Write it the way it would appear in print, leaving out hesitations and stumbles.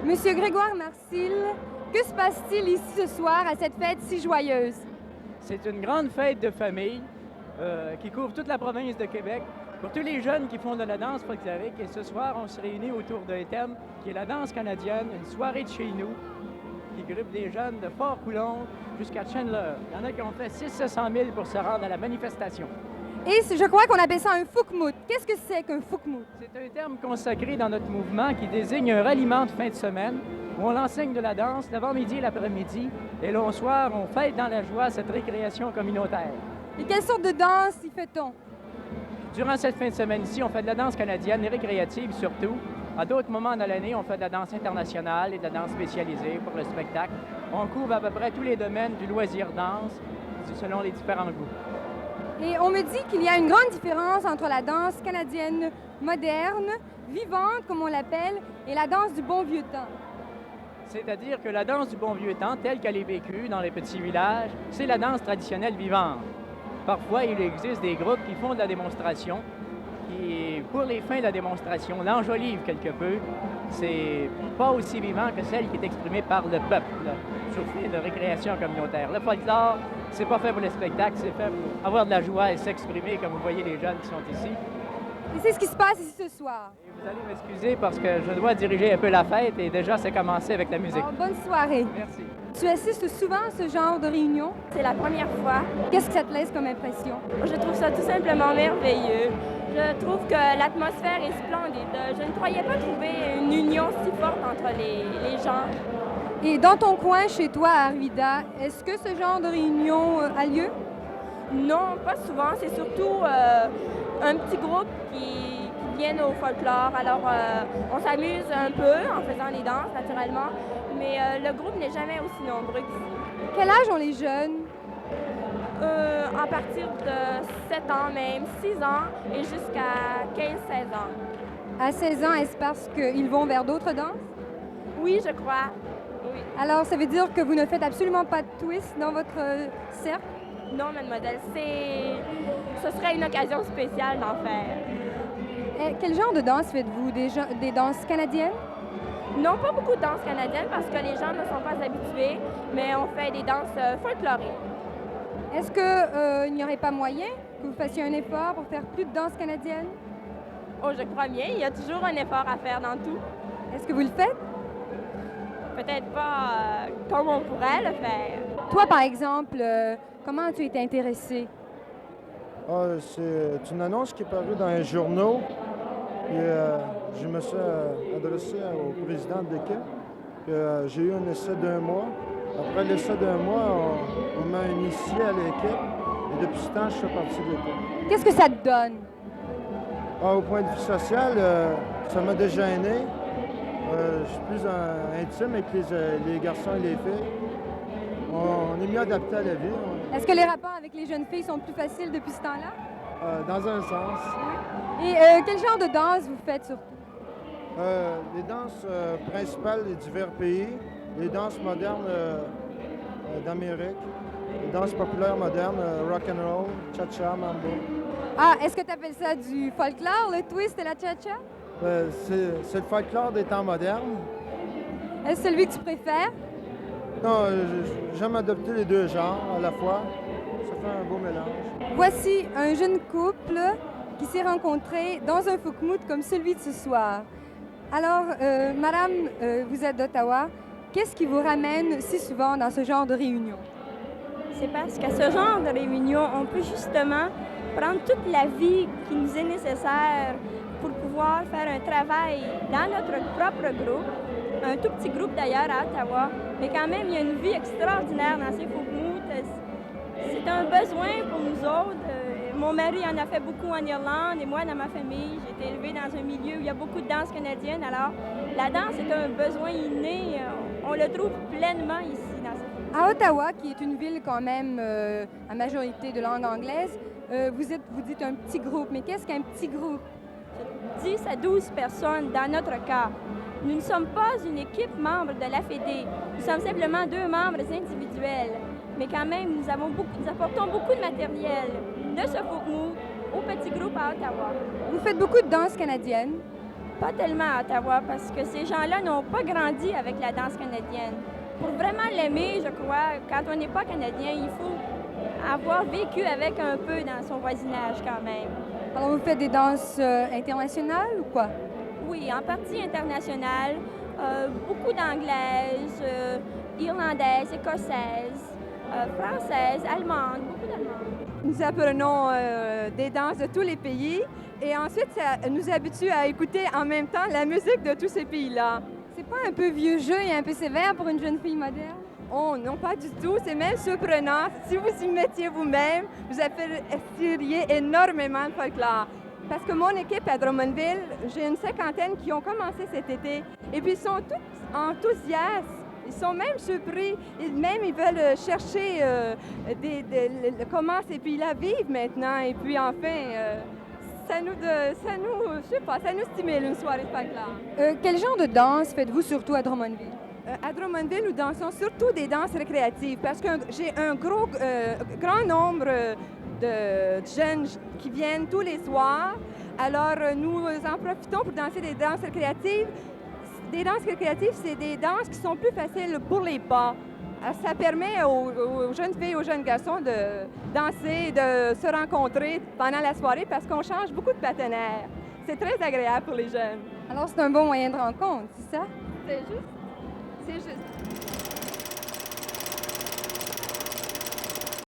Monsieur Grégoire Marcil, que se passe-t-il ici ce soir à cette fête si joyeuse? C'est une grande fête de famille qui couvre toute la province de Québec pour tous les jeunes qui font de la danse folklorique. Et ce soir, on se réunit autour d'un thème qui est la danse canadienne, une soirée de chez nous qui groupe des jeunes de Fort-Coulombe jusqu'à Chandler. Il y en a qui ont fait 600 000 pour se rendre à la manifestation. Et je crois qu'on appelle ça un foukmout. Qu'est-ce que c'est qu'un foukmout? C'est un terme consacré dans notre mouvement qui désigne un ralliement de fin de semaine où on enseigne de la danse l'avant-midi et l'après-midi. Et le soir, on fête dans la joie cette récréation communautaire. Et quelle sorte de danse y fait-on? Durant cette fin de semaine ici, on fait de la danse canadienne et récréative surtout. À d'autres moments dans l'année, on fait de la danse internationale et de la danse spécialisée pour le spectacle. On couvre à peu près tous les domaines du loisir-danse selon les différents goûts. Et on me dit qu'il y a une grande différence entre la danse canadienne moderne, vivante comme on l'appelle, et la danse du bon vieux temps. C'est-à-dire que la danse du bon vieux temps, telle qu'elle est vécue dans les petits villages, c'est la danse traditionnelle vivante. Parfois, il existe des groupes qui font de la démonstration, qui, pour les fins de la démonstration, l'enjolivent quelque peu. C'est pas aussi vivant que celle qui est exprimée par le peuple, sur fin de récréation communautaire. Le folklore, c'est pas fait pour le spectacle, c'est fait pour avoir de la joie et s'exprimer, comme vous voyez les jeunes qui sont ici. Et c'est ce qui se passe ici ce soir. Et vous allez m'excuser parce que je dois diriger un peu la fête et déjà, c'est commencé avec la musique. Alors, bonne soirée. Merci. Tu assistes souvent à ce genre de réunion? C'est la première fois. Qu'est-ce que ça te laisse comme impression? Je trouve ça tout simplement merveilleux. Je trouve que l'atmosphère est splendide. Je ne croyais pas trouver une union si forte entre les gens. Et dans ton coin, chez toi, à Arvida, est-ce que ce genre de réunion a lieu? Non, pas souvent. C'est surtout un petit groupe qui viennent au folklore. Alors, on s'amuse un peu en faisant les danses, naturellement, mais le groupe n'est jamais aussi nombreux qu'ici. Quel âge ont les jeunes? À partir de 7 ans même, 6 ans et jusqu'à 15-16 ans. À 16 ans, est-ce parce qu'ils vont vers d'autres danses? Oui, je crois. Oui. Alors, ça veut dire que vous ne faites absolument pas de twist dans votre cercle? Non, mademoiselle, ce serait une occasion spéciale d'en faire. Quel genre de danse faites-vous? Des danses canadiennes? Non, pas beaucoup de danses canadiennes parce que les gens ne sont pas habitués, mais on fait des danses folkloriques. Est-ce qu'il n'y aurait pas moyen que vous fassiez un effort pour faire plus de danse canadienne? Oh, je crois bien. Il y a toujours un effort à faire dans tout. Est-ce que vous le faites? Peut-être pas comme on pourrait le faire. Toi, par exemple, comment tu été intéressé? C'est une annonce qui est parue dans les journaux. Et, je me suis adressé au président de l'équipe. J'ai eu un essai d'1 mois. Après l'essai d'1 mois, on m'a initié à l'équipe. Et depuis ce temps, je fais partie de l'équipe. Qu'est-ce que ça te donne? Au point de vue social, ça m'a dégêné. Je suis plus intime avec les garçons et les filles. On est mieux adapté à la vie. Est-ce que les rapports avec les jeunes filles sont plus faciles depuis ce temps-là? Dans un sens. Et quel genre de danse vous faites surtout? Les danses principales des divers pays, les danses modernes d'Amérique, les danses populaires modernes, rock and roll, cha-cha, mambo. Ah, est-ce que tu appelles ça du folklore, le twist et la cha-cha? C'est le folklore des temps modernes. Est-ce celui que tu préfères? Non, j'aime adopter les deux genres à la fois. Ça fait un beau mélange. Voici un jeune couple qui s'est rencontré dans un foukmout comme celui de ce soir. Alors, madame, vous êtes d'Ottawa. Qu'est-ce qui vous ramène si souvent dans ce genre de réunion? C'est parce qu'à ce genre de réunion, on peut justement prendre toute la vie qui nous est nécessaire pour pouvoir faire un travail dans notre propre groupe, un tout petit groupe d'ailleurs à Ottawa, mais quand même, il y a une vie extraordinaire dans ces foukmouts. C'est un besoin pour nous autres. Mon mari en a fait beaucoup en Irlande et moi, dans ma famille, j'ai été élevée dans un milieu où il y a beaucoup de danse canadienne. Alors, la danse est un besoin inné. On le trouve pleinement ici dans ce foukmout. À Ottawa, qui est une ville quand même à majorité de langue anglaise, vous dites un petit groupe. Mais qu'est-ce qu'un petit groupe? 10 à 12 personnes dans notre cas. Nous ne sommes pas une équipe membre de la Fédé. Nous sommes simplement 2 membres individuels. Mais quand même, nous apportons beaucoup de matériel de ce foukmout au petit groupe à Ottawa. Vous faites beaucoup de danse canadienne? Pas tellement à Ottawa, parce que ces gens-là n'ont pas grandi avec la danse canadienne. Pour vraiment l'aimer, je crois, quand on n'est pas Canadien, il faut avoir vécu avec un peu dans son voisinage quand même. Alors, vous faites des danses internationales ou quoi? Oui, en partie internationale, beaucoup d'anglaises, irlandaises, écossaises, françaises, allemandes, beaucoup d'allemandes. Nous apprenons des danses de tous les pays et ensuite, ça nous habitue à écouter en même temps la musique de tous ces pays-là. C'est pas un peu vieux jeu et un peu sévère pour une jeune fille moderne? Oh non, pas du tout. C'est même surprenant. Si vous y mettiez vous-même, vous apprécieriez énormément le folklore. Parce que mon équipe à Drummondville, j'ai une cinquantaine qui ont commencé cet été. Et puis, ils sont tous enthousiastes. Ils sont même surpris. Ils veulent chercher comment ces pays-là vivent maintenant. Et puis, enfin, ça nous stimule une soirée de folklore. Quel genre de danse faites-vous surtout à Drummondville? À Drummondville, nous dansons surtout des danses récréatives parce que j'ai un grand nombre de jeunes qui viennent tous les soirs. Alors, nous en profitons pour danser des danses récréatives. Des danses récréatives, c'est des danses qui sont plus faciles pour les pas. Ça permet aux jeunes filles, aux jeunes garçons de danser, de se rencontrer pendant la soirée parce qu'on change beaucoup de partenaires. C'est très agréable pour les jeunes. Alors, c'est un bon moyen de rencontre, c'est ça? C'est juste. C'est juste.